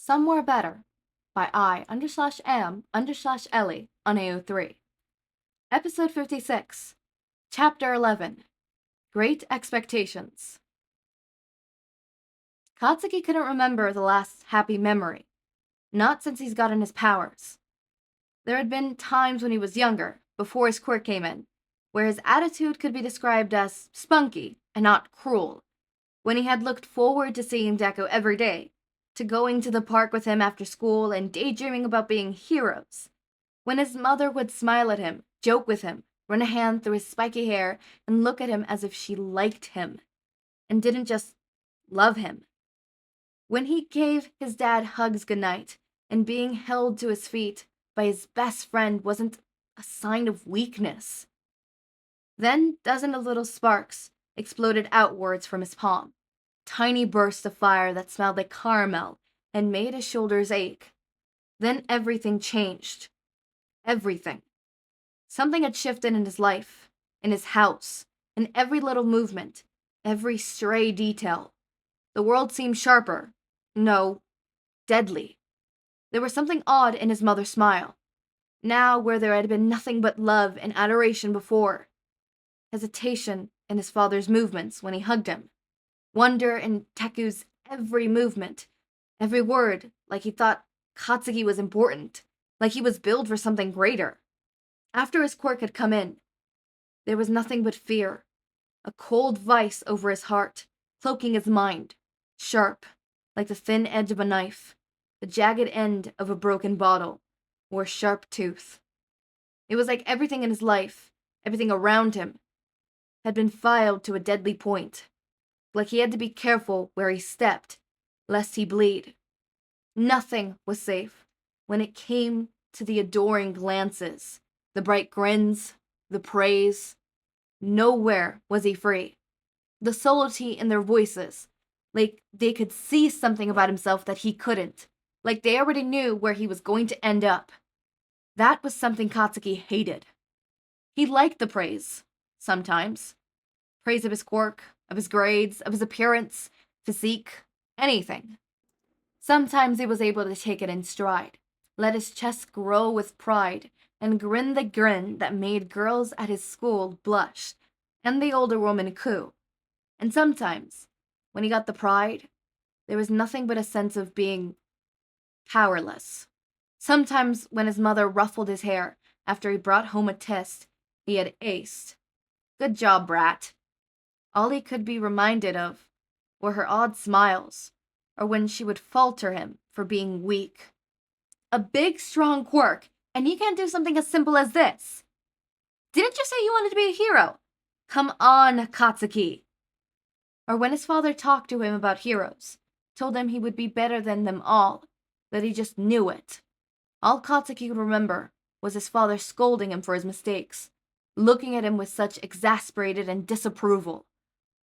Somewhere Better by I_am_Ellie on AO3. Episode 56, Chapter 11, Great Expectations. Katsuki couldn't remember the last happy memory, not since he's gotten his powers. There had been times when he was younger, before his quirk came in, where his attitude could be described as spunky and not cruel, when he had looked forward to seeing Deku every day, to going to the park with him after school and daydreaming about being heroes, when his mother would smile at him, joke with him, run a hand through his spiky hair, and look at him as if she liked him, and didn't just love him. When he gave his dad hugs goodnight, and being held to his feet by his best friend wasn't a sign of weakness. Then dozens of little sparks exploded outwards from his palm, tiny bursts of fire that smelled like caramel and made his shoulders ache. Then everything changed. Everything. Something had shifted in his life, in his house, in every little movement, every stray detail. The world seemed sharper. No, deadly. There was something odd in his mother's smile, now where there had been nothing but love and adoration before. Hesitation in his father's movements when he hugged him. Wonder in Deku's every movement, every word, like he thought Katsuki was important, like he was built for something greater. After his quirk had come in, there was nothing but fear, a cold vice over his heart, cloaking his mind, sharp, like the thin edge of a knife, the jagged end of a broken bottle, or a sharp tooth. It was like everything in his life, everything around him, had been filed to a deadly point, like he had to be careful where he stepped, lest he bleed. Nothing was safe when it came to the adoring glances, the bright grins, the praise. Nowhere was he free. The subtlety in their voices, like they could see something about himself that he couldn't, like they already knew where he was going to end up. That was something Katsuki hated. He liked the praise, sometimes. Praise of his quirk, of his grades, of his appearance, physique, anything. Sometimes he was able to take it in stride, let his chest grow with pride, and grin the grin that made girls at his school blush, and the older woman coo. And sometimes, when he got the pride, there was nothing but a sense of being powerless. Sometimes when his mother ruffled his hair after he brought home a test he had aced. Good job, brat. All he could be reminded of were her odd smiles, or when she would falter him for being weak. A big, strong quirk, and you can't do something as simple as this. Didn't you say you wanted to be a hero? Come on, Katsuki. Or when his father talked to him about heroes, told him he would be better than them all, that he just knew it. All Katsuki could remember was his father scolding him for his mistakes, looking at him with such exasperated and disapproval,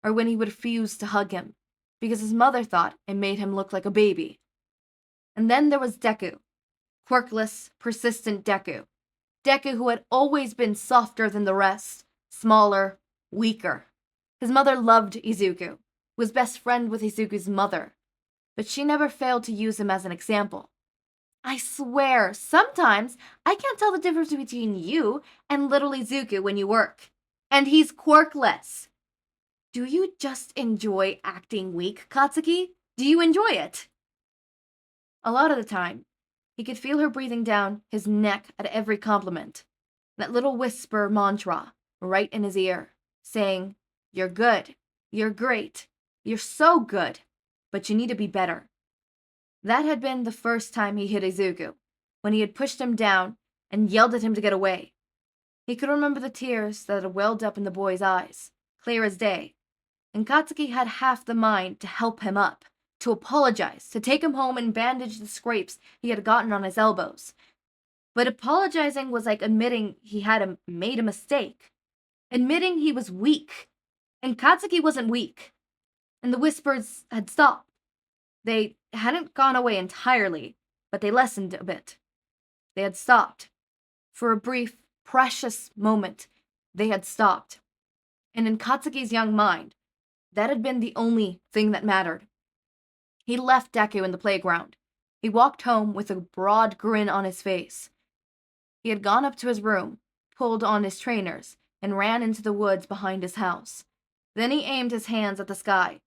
or when he would refuse to hug him, because his mother thought it made him look like a baby. And then there was Deku, quirkless, persistent Deku. Deku who had always been softer than the rest, smaller, weaker. His mother loved Izuku, was best friend with Izuku's mother, but she never failed to use him as an example. I swear, sometimes I can't tell the difference between you and little Izuku when you work. And he's quirkless. Do you just enjoy acting weak, Katsuki? Do you enjoy it? A lot of the time, he could feel her breathing down his neck at every compliment. That little whisper mantra right in his ear, saying, "You're good, you're great, you're so good, but you need to be better." That had been the first time he hit Izuku, when he had pushed him down and yelled at him to get away. He could remember the tears that had welled up in the boy's eyes, clear as day, and Katsuki had half the mind to help him up, to apologize, to take him home and bandage the scrapes he had gotten on his elbows. But apologizing was like admitting he had made a mistake, admitting he was weak, and Katsuki wasn't weak, and the whispers had stopped. They hadn't gone away entirely, but they lessened a bit. They had stopped. For a brief, precious moment, they had stopped. And in Katsuki's young mind, that had been the only thing that mattered. He left Deku in the playground, He walked home with a broad grin on his face. He had gone up to his room, pulled on his trainers, and ran into the woods behind his house. Then he aimed his hands at the sky,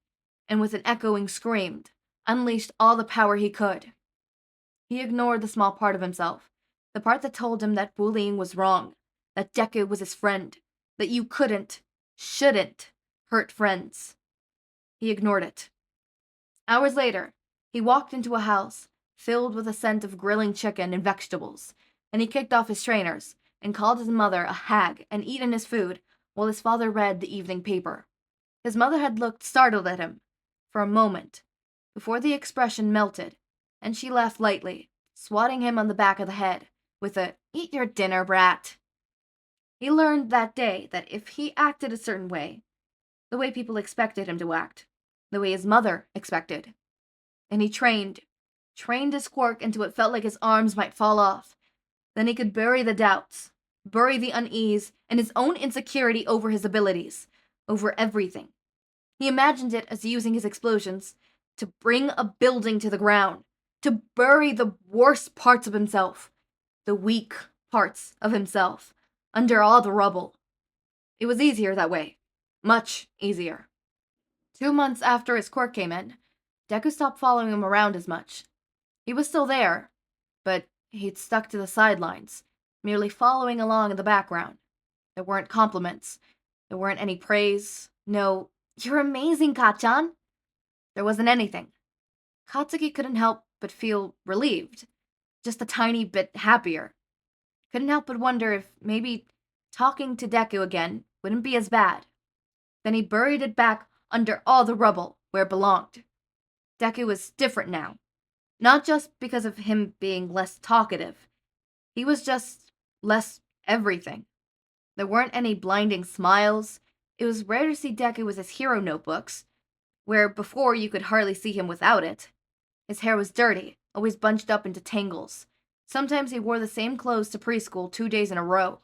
and with an echoing scream, unleashed all the power he could. He ignored the small part of himself, the part that told him that bullying was wrong, that Deku was his friend, that you shouldn't, hurt friends. He ignored it. Hours later, he walked into a house filled with a scent of grilling chicken and vegetables, and he kicked off his trainers and called his mother a hag and eaten his food while his father read the evening paper. His mother had looked startled at him for a moment before the expression melted, and she laughed lightly, swatting him on the back of the head with a "Eat your dinner, brat." He learned that day that if he acted a certain way, the way people expected him to act, the way his mother expected, and he trained his quirk until it felt like his arms might fall off, then he could bury the doubts, bury the unease, and his own insecurity over his abilities, over everything. He imagined it as using his explosions to bring a building to the ground, to bury the worst parts of himself, the weak parts of himself, under all the rubble. It was easier that way. Much easier. 2 months after his quirk came in, Deku stopped following him around as much. He was still there, but he'd stuck to the sidelines, merely following along in the background. There weren't compliments. There weren't any praise. No, "You're amazing, Kachan." There wasn't anything. Katsuki couldn't help but feel relieved, just a tiny bit happier. Couldn't help but wonder if maybe talking to Deku again wouldn't be as bad. Then he buried it back under all the rubble where it belonged. Deku was different now. Not just because of him being less talkative. He was just less everything. There weren't any blinding smiles. It was rare to see Deku with his hero notebooks, where before you could hardly see him without it. His hair was dirty, always bunched up into tangles. Sometimes he wore the same clothes to preschool 2 days in a row.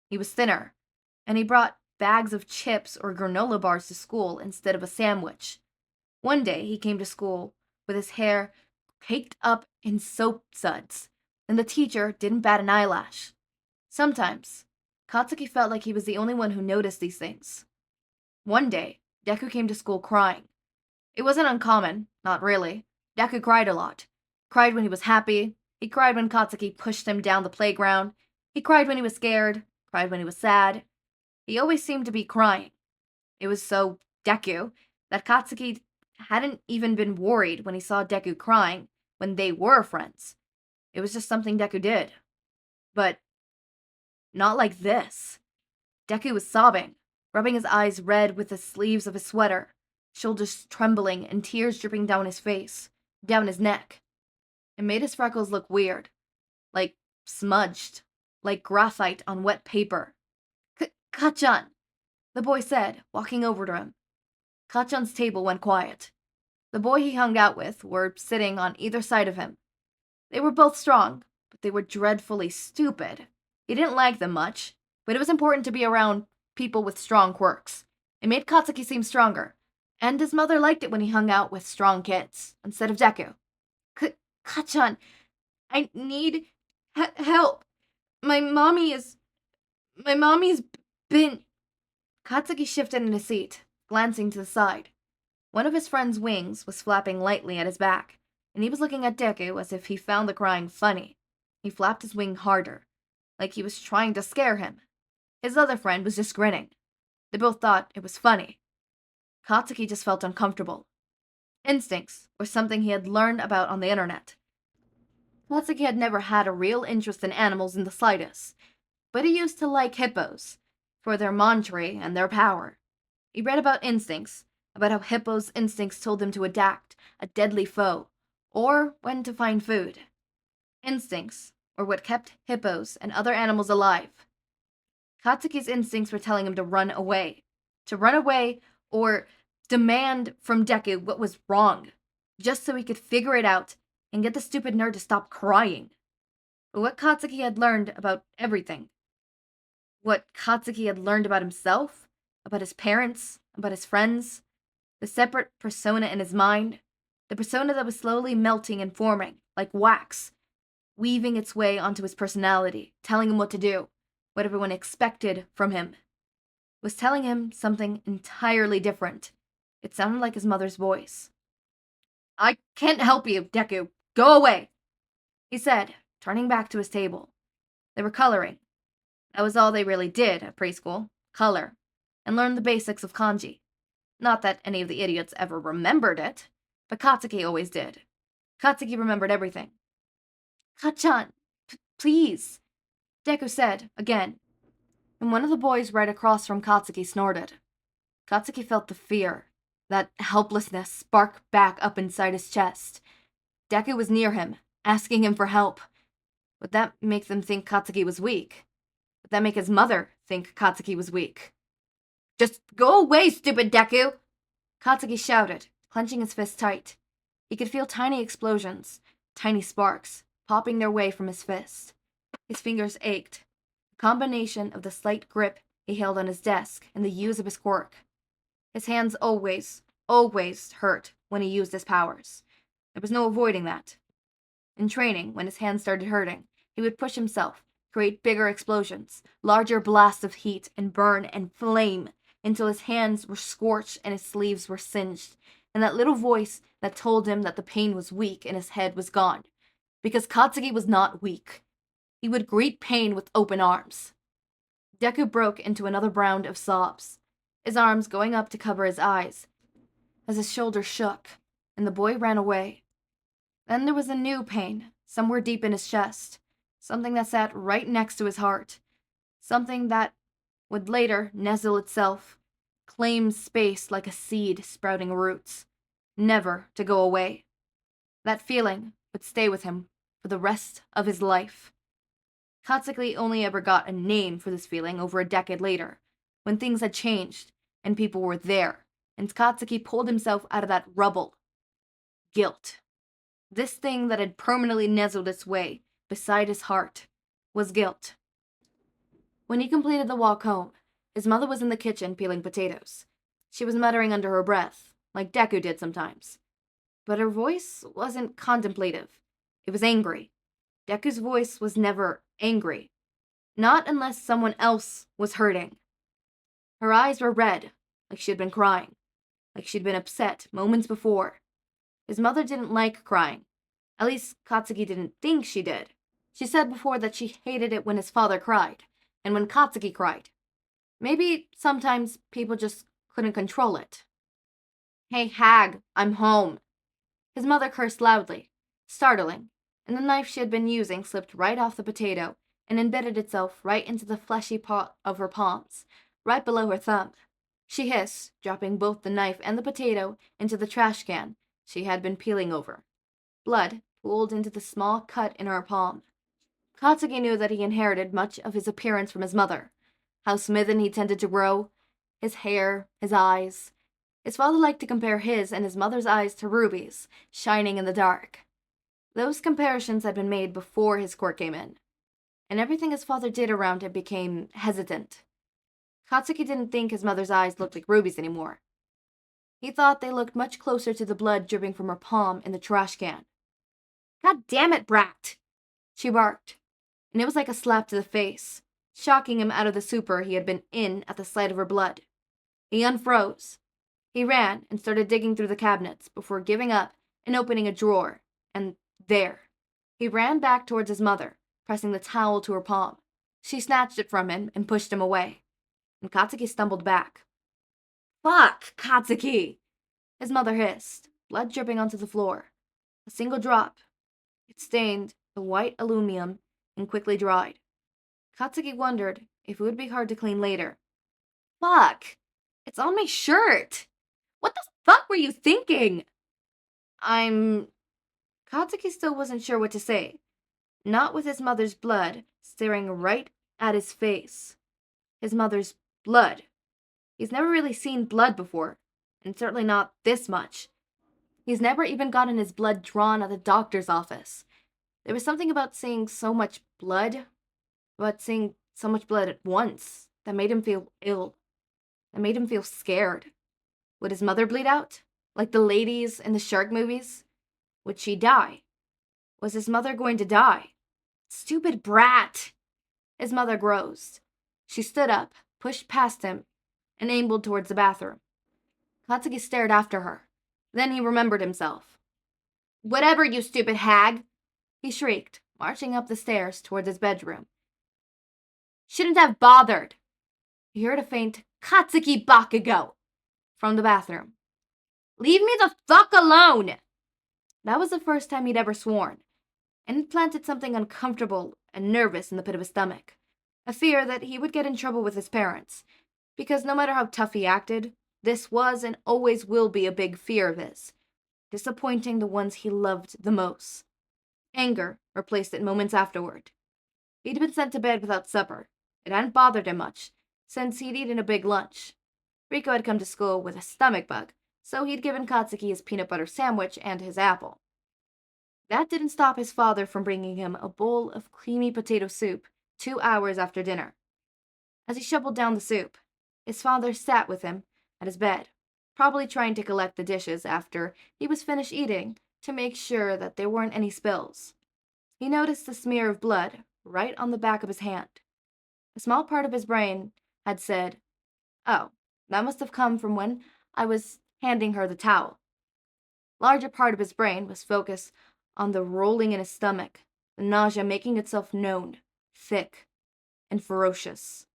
He was thinner, and he brought bags of chips or granola bars to school instead of a sandwich. One day he came to school with his hair caked up in soap suds, and the teacher didn't bat an eyelash. Sometimes, Katsuki felt like he was the only one who noticed these things. One day, Deku came to school crying. It wasn't uncommon, not really. Deku cried a lot. Cried when he was happy. He cried when Katsuki pushed him down the playground. He cried when he was scared. Cried when he was sad. He always seemed to be crying. It was so Deku that Katsuki hadn't even been worried when he saw Deku crying when they were friends. It was just something Deku did. But not like this. Deku was sobbing, rubbing his eyes red with the sleeves of his sweater, shoulders trembling and tears dripping down his face, down his neck. It made his freckles look weird, like smudged, like graphite on wet paper. "Kachan," the boy said, walking over to him. Kachan's table went quiet. The boy he hung out with were sitting on either side of him. They were both strong, but they were dreadfully stupid. He didn't like them much, but it was important to be around people with strong quirks. It made Katsuki seem stronger, and his mother liked it when he hung out with strong kids, instead of Deku. "Kachan, I need help. My mommy's been..." Katsuki shifted in his seat, glancing to the side. One of his friend's wings was flapping lightly at his back, and he was looking at Deku as if he found the crying funny. He flapped his wing harder, like he was trying to scare him. His other friend was just grinning. They both thought it was funny. Katsuki just felt uncomfortable. Instincts were something he had learned about on the internet. Katsuki had never had a real interest in animals in the slightest, but he used to like hippos, for their mantra and their power. He read about instincts, about how hippos' instincts told them to adapt a deadly foe, or when to find food. Instincts were what kept hippos and other animals alive. Katsuki's instincts were telling him to run away or demand from Deku what was wrong, just so he could figure it out and get the stupid nerd to stop crying. But what Katsuki had learned about everything, what Katsuki had learned about himself, about his parents, about his friends, the separate persona in his mind, the persona that was slowly melting and forming like wax, weaving its way onto his personality, telling him what to do, what everyone expected from him. It was telling him something entirely different. It sounded like his mother's voice. "I can't help you, Deku. Go away," he said, turning back to his table. They were coloring. That was all they really did at preschool, color, and learn the basics of kanji. Not that any of the idiots ever remembered it, but Katsuki always did. Katsuki remembered everything. "Kachan, please," Deku said, again, and one of the boys right across from Katsuki snorted. Katsuki felt the fear, that helplessness spark back up inside his chest. Deku was near him, asking him for help. Would that make them think Katsuki was weak? Would that make his mother think Katsuki was weak? "Just go away, stupid Deku!" Katsuki shouted, clenching his fist tight. He could feel tiny explosions, tiny sparks, popping their way from his fist. His fingers ached. A combination of the slight grip he held on his desk and the use of his quirk. His hands always hurt when he used his powers. There was no avoiding that. In training, when his hands started hurting, he would push himself, create bigger explosions, larger blasts of heat and burn and flame, until his hands were scorched and his sleeves were singed, and that little voice that told him that the pain was weak in his head was gone. Because Katsuki was not weak. He would greet pain with open arms. Deku broke into another round of sobs, his arms going up to cover his eyes, as his shoulders shook, and the boy ran away. Then there was a new pain, somewhere deep in his chest, something that sat right next to his heart, something that would later nestle itself, claim space like a seed sprouting roots, never to go away. That feeling would stay with him for the rest of his life. Katsuki only ever got a name for this feeling over a decade later, when things had changed and people were there, and Katsuki pulled himself out of that rubble. Guilt. This thing that had permanently nestled its way beside his heart was guilt. When he completed the walk home, his mother was in the kitchen peeling potatoes. She was muttering under her breath, like Deku did sometimes. But her voice wasn't contemplative. It was angry. Deku's voice was never angry. Not unless someone else was hurting. Her eyes were red, like she'd been crying, like she'd been upset moments before. His mother didn't like crying. At least Katsuki didn't think she did. She said before that she hated it when his father cried, and when Katsuki cried. Maybe sometimes people just couldn't control it. "Hey, hag, I'm home." His mother cursed loudly, startling, and the knife she had been using slipped right off the potato and embedded itself right into the fleshy part of her palms, right below her thumb. She hissed, dropping both the knife and the potato into the trash can she had been peeling over. Blood pooled into the small cut in her palm. Katsuki knew that he inherited much of his appearance from his mother. How smithen he tended to grow, his hair, his eyes. His father liked to compare his and his mother's eyes to rubies, shining in the dark. Those comparisons had been made before his quirk came in, and everything his father did around him became hesitant. Katsuki didn't think his mother's eyes looked like rubies anymore. He thought they looked much closer to the blood dripping from her palm in the trash can. "God damn it, brat!" she barked, and it was like a slap to the face, shocking him out of the stupor he had been in at the sight of her blood. He unfroze. He ran and started digging through the cabinets before giving up and opening a drawer, and there. He ran back towards his mother, pressing the towel to her palm. She snatched it from him and pushed him away, and Katsuki stumbled back. "Fuck, Katsuki!" his mother hissed, blood dripping onto the floor. A single drop. It stained the white aluminum and quickly dried. Katsuki wondered if it would be hard to clean later. "Fuck! It's on my shirt! What the fuck were you thinking?" Katsuki still wasn't sure what to say. Not with his mother's blood staring right at his face. His mother's blood. He's never really seen blood before, and certainly not this much. He's never even gotten his blood drawn at the doctor's office. There was something about seeing so much blood, about seeing so much blood at once, that made him feel ill, that made him feel scared. Would his mother bleed out, like the ladies in the shark movies? Would she die? Was his mother going to die? Stupid brat! His mother groused. She stood up, pushed past him, and ambled towards the bathroom. Katsuki stared after her. Then he remembered himself. Whatever, you stupid hag! He shrieked, marching up the stairs towards his bedroom. Shouldn't have bothered! He heard a faint Katsuki Bakugo from the bathroom. Leave me the fuck alone! That was the first time he'd ever sworn, and it planted something uncomfortable and nervous in the pit of his stomach. A fear that he would get in trouble with his parents, because no matter how tough he acted, this was and always will be a big fear of his, disappointing the ones he loved the most. Anger replaced it moments afterward. He'd been sent to bed without supper. It hadn't bothered him much, since he'd eaten a big lunch. Riko had come to school with a stomach bug, so he'd given Katsuki his peanut butter sandwich and his apple. That didn't stop his father from bringing him a bowl of creamy potato soup 2 hours after dinner. As he shoveled down the soup, his father sat with him at his bed, probably trying to collect the dishes after he was finished eating to make sure that there weren't any spills. He noticed the smear of blood right on the back of his hand. A small part of his brain had said, "Oh, that must have come from when I was handing her the towel." Larger part of his brain was focused on the rolling in his stomach, the nausea making itself known, thick and ferocious.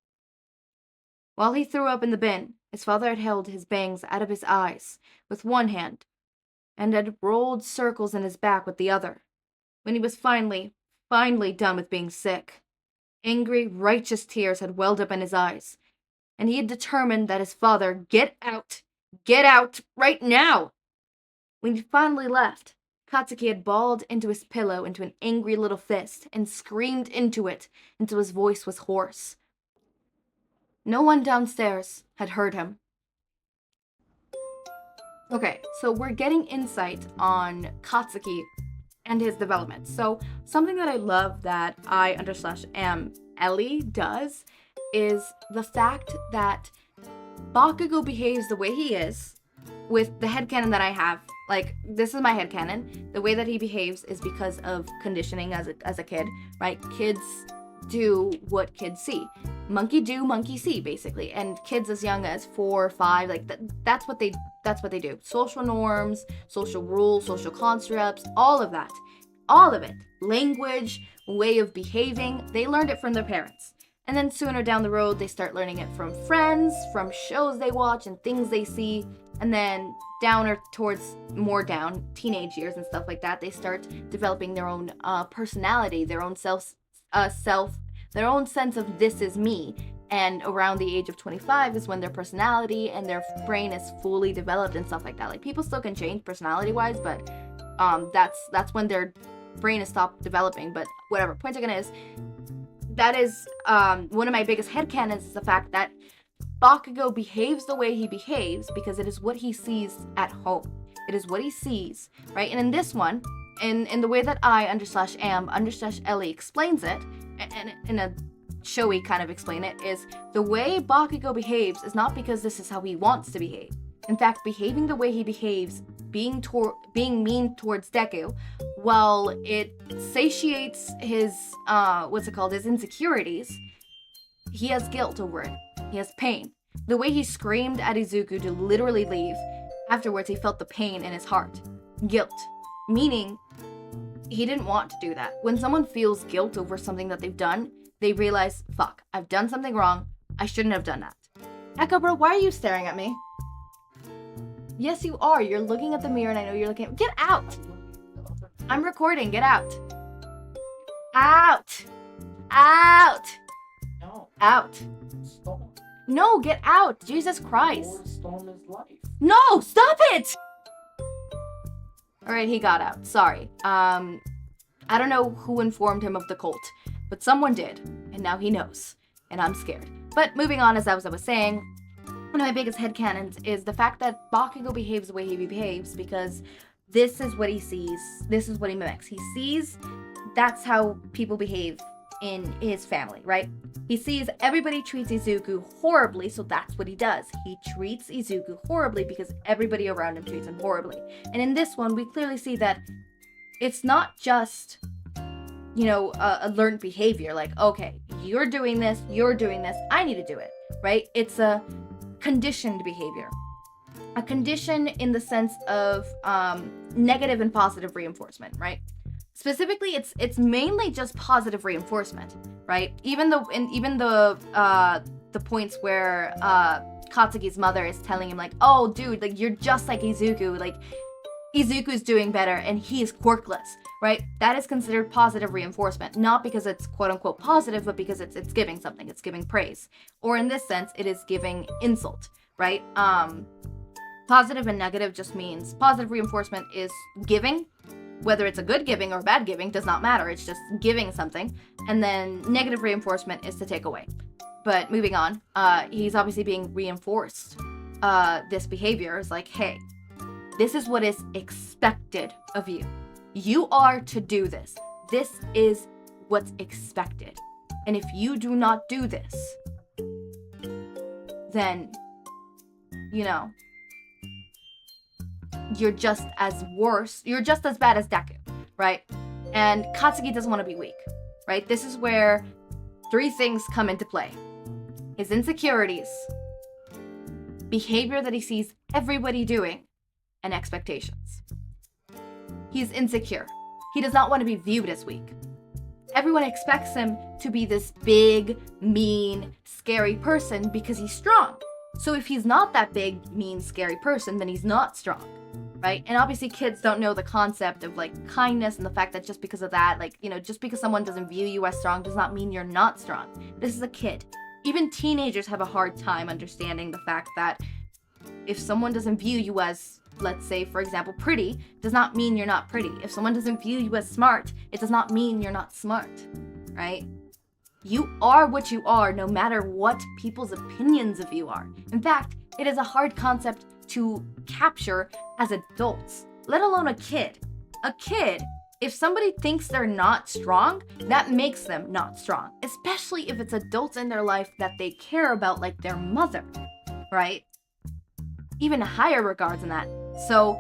While he threw up in the bin, his father had held his bangs out of his eyes with one hand and had rolled circles in his back with the other. When he was finally done with being sick, angry, righteous tears had welled up in his eyes, and he had determined that his father get out, right now! When he finally left, Katsuki had balled into his pillow into an angry little fist and screamed into it until his voice was hoarse. No one downstairs had heard him. Okay, so we're getting insight on Katsuki and his development. So something that I love that I_am Ellie does is the fact that Bakugo behaves the way he is with the headcanon that I have. Like, this is my headcanon. The way that he behaves is because of conditioning as a kid, right? Kids do what kids see. Monkey do, monkey see, basically. And kids as young as 4 or 5, like that's what they do. Social norms, social rules, social constructs, all of that. All of it. Language, way of behaving, they learned it from their parents. And then sooner down the road, they start learning it from friends, from shows they watch and things they see. And then down or towards more down, teenage years and stuff like that, they start developing their own personality, their own their own sense of this is me. And around the age of 25 is when their personality and their brain is fully developed and stuff like that. Like, people still can change personality-wise, but that's when their brain is stopped developing. But whatever, point taken is, that is one of my biggest headcanons is the fact that Bakugo behaves the way he behaves because it is what he sees at home. It is what he sees, right? And in this one, in the way that I_am_Ellie explains it, and in a showy kind of explain it, is the way Bakugo behaves is not because this is how he wants to behave. In fact, behaving the way he behaves, being mean towards Deku, while it satiates his, his insecurities, he has guilt over it. He has pain. The way he screamed at Izuku to literally leave, afterwards he felt the pain in his heart. Guilt. Meaning, he didn't want to do that. When someone feels guilt over something that they've done, they realize, fuck, I've done something wrong. I shouldn't have done that. Echo, bro, why are you staring at me? Yes, you are. You're looking at the mirror and I know you're looking at... Get out! I'm recording. Get out. Out! Out! No. Out. Storm. No, get out. Jesus Christ. Storm is life. No, stop it! Alright, he got out. Sorry. I don't know who informed him of the cult, but someone did, and now he knows, and I'm scared. But moving on, as I was saying, one of my biggest headcanons is the fact that Bakugo behaves the way he behaves because this is what he sees. This is what he mimics. He sees that's how people behave in his family, right? He sees everybody treats Izuku horribly, so that's what he does. He treats Izuku horribly because everybody around him treats him horribly. And in this one, we clearly see that it's not just, a learned behavior. Like, okay, you're doing this, I need to do it, right? It's a conditioned behavior. A condition in the sense of negative and positive reinforcement, right? Specifically, it's mainly just positive reinforcement, right? Even the points where Katsuki's mother is telling him, like, oh, dude, like, you're just like Izuku, like, Izuku's doing better and he's quirkless, right? That is considered positive reinforcement, not because it's quote-unquote positive, but because it's giving something, it's giving praise. Or in this sense, it is giving insult, right? Positive and negative just means positive reinforcement is giving, whether it's a good giving or bad giving, does not matter. It's just giving something. And then negative reinforcement is to take away. But moving on, he's obviously being reinforced. This behavior is like, hey, this is what is expected of you. You are to do this. This is what's expected. And if you do not do this, then, you're just as bad as Deku, right? And Katsuki doesn't want to be weak, right? This is where 3 things come into play. His insecurities, behavior that he sees everybody doing, and expectations. He's insecure. He does not want to be viewed as weak. Everyone expects him to be this big, mean, scary person because he's strong. So if he's not that big, mean, scary person, then he's not strong, right? And obviously kids don't know the concept of, like, kindness and the fact that just because of that, like, just because someone doesn't view you as strong does not mean you're not strong. This is a kid. Even teenagers have a hard time understanding the fact that if someone doesn't view you as, let's say, for example, pretty, does not mean you're not pretty. If someone doesn't view you as smart, it does not mean you're not smart, right? You are what you are, no matter what people's opinions of you are. In fact, it is a hard concept to capture as adults, let alone a kid. A kid, if somebody thinks they're not strong, that makes them not strong, especially if it's adults in their life that they care about, like their mother, right? Even higher regards than that. So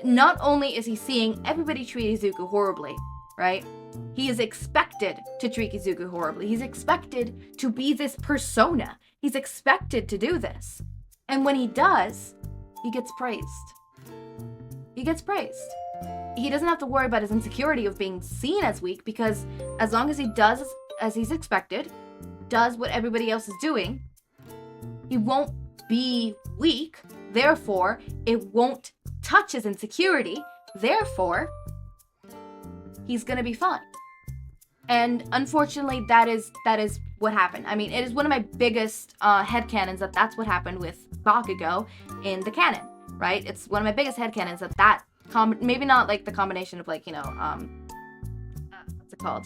not only is he seeing everybody treat Izuku horribly, right? He is expected to treat Izuku horribly. He's expected to be this persona. He's expected to do this. And when he does, he gets praised. He gets praised. He doesn't have to worry about his insecurity of being seen as weak, because as long as he does as he's expected, does what everybody else is doing, he won't be weak. Therefore, it won't touch his insecurity. Therefore, he's gonna be fine. And unfortunately, that is what happened. I mean, it is one of my biggest headcanons that that's what happened with Bakugo in the canon, right? It's one of my biggest headcanons that maybe not like the combination of, like, what's it called?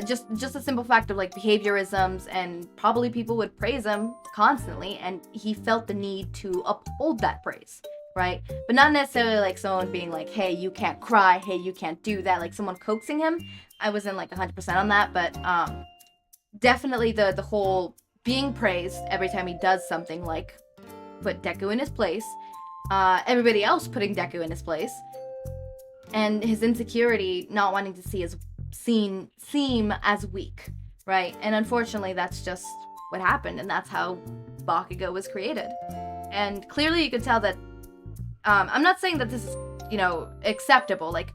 Just a simple fact of, like, behaviorisms, and probably people would praise him constantly, and he felt the need to uphold that praise, right? But not necessarily like someone being like, hey, you can't cry, hey, you can't do that, like someone coaxing him. I wasn't like 100% on that, but definitely the whole being praised every time he does something, like put Deku in his place, everybody else putting Deku in his place, and his insecurity not wanting to seem as weak, right? And unfortunately, that's just what happened, and that's how Bakugo was created. And clearly you could tell that, I'm not saying that this is, acceptable. Like,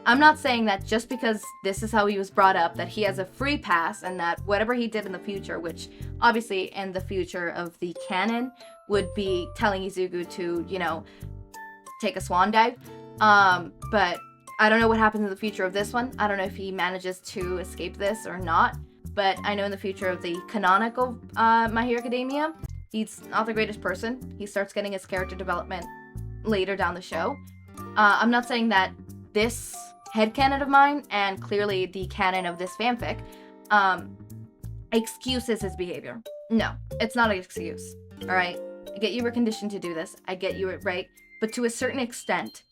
I'm not saying that just because this is how he was brought up, that he has a free pass, and that whatever he did in the future, which obviously in the future of the canon would be telling Izuku to, take a swan dive. But I don't know what happens in the future of this one. I don't know if he manages to escape this or not. But I know in the future of the canonical My Hero Academia, he's not the greatest person. He starts getting his character development later down the show. I'm not saying that this headcanon of mine, and clearly the canon of this fanfic, excuses his behavior. No, it's not an excuse. Alright? I get you were conditioned to do this. I get you were right. But to a certain extent,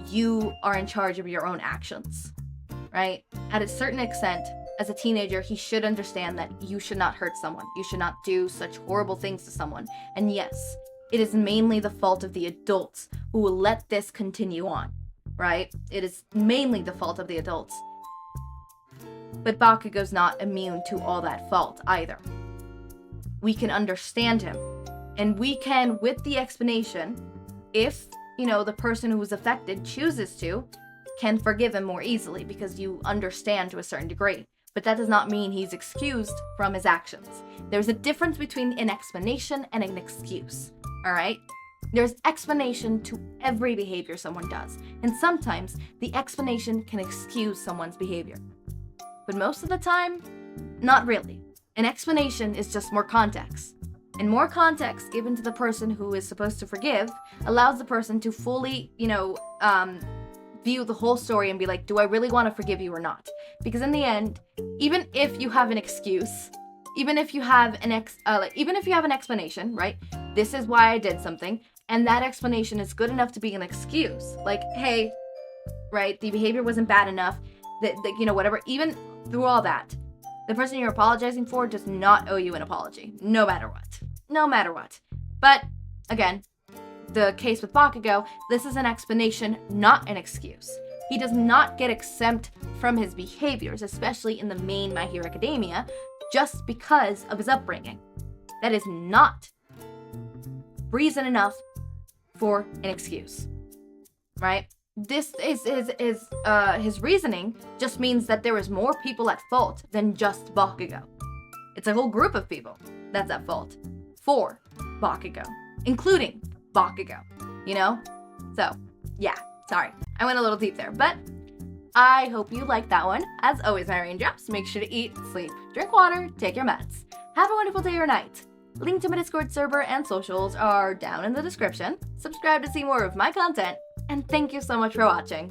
you are in charge of your own actions. Right? At a certain extent, as a teenager, he should understand that you should not hurt someone. You should not do such horrible things to someone. And yes, it is mainly the fault of the adults who will let this continue on. right? It is mainly the fault of the adults. But Bakugo's not immune to all that fault either. We can understand him. And we can, with the explanation, if, the person who was affected chooses to, can forgive him more easily because you understand to a certain degree. But that does not mean he's excused from his actions. There's a difference between an explanation and an excuse, alright? There's explanation to every behavior someone does, and sometimes the explanation can excuse someone's behavior. But most of the time, not really. An explanation is just more context. And more context given to the person who is supposed to forgive allows the person to fully, view the whole story and be like, do I really want to forgive you or not? Because in the end, even if you have an excuse, even if you have an explanation, right? This is why I did something, and that explanation is good enough to be an excuse. Like, hey, right, the behavior wasn't bad enough, whatever. Even through all that, the person you're apologizing for does not owe you an apology, no matter what. No matter what. But, again, the case with Bakugo, this is an explanation, not an excuse. He does not get exempt from his behaviors, especially in the main My Hero Academia, just because of his upbringing. That is not reason enough for an excuse, right? This is his reasoning just means that there is more people at fault than just Bakugo. It's a whole group of people that's at fault for Bakugo, including Bakugo, So, yeah, sorry. I went a little deep there, but I hope you liked that one. As always, my raindrops, make sure to eat, sleep, drink water, take your meds. Have a wonderful day or night. Link to my Discord server and socials are down in the description. Subscribe to see more of my content, and thank you so much for watching.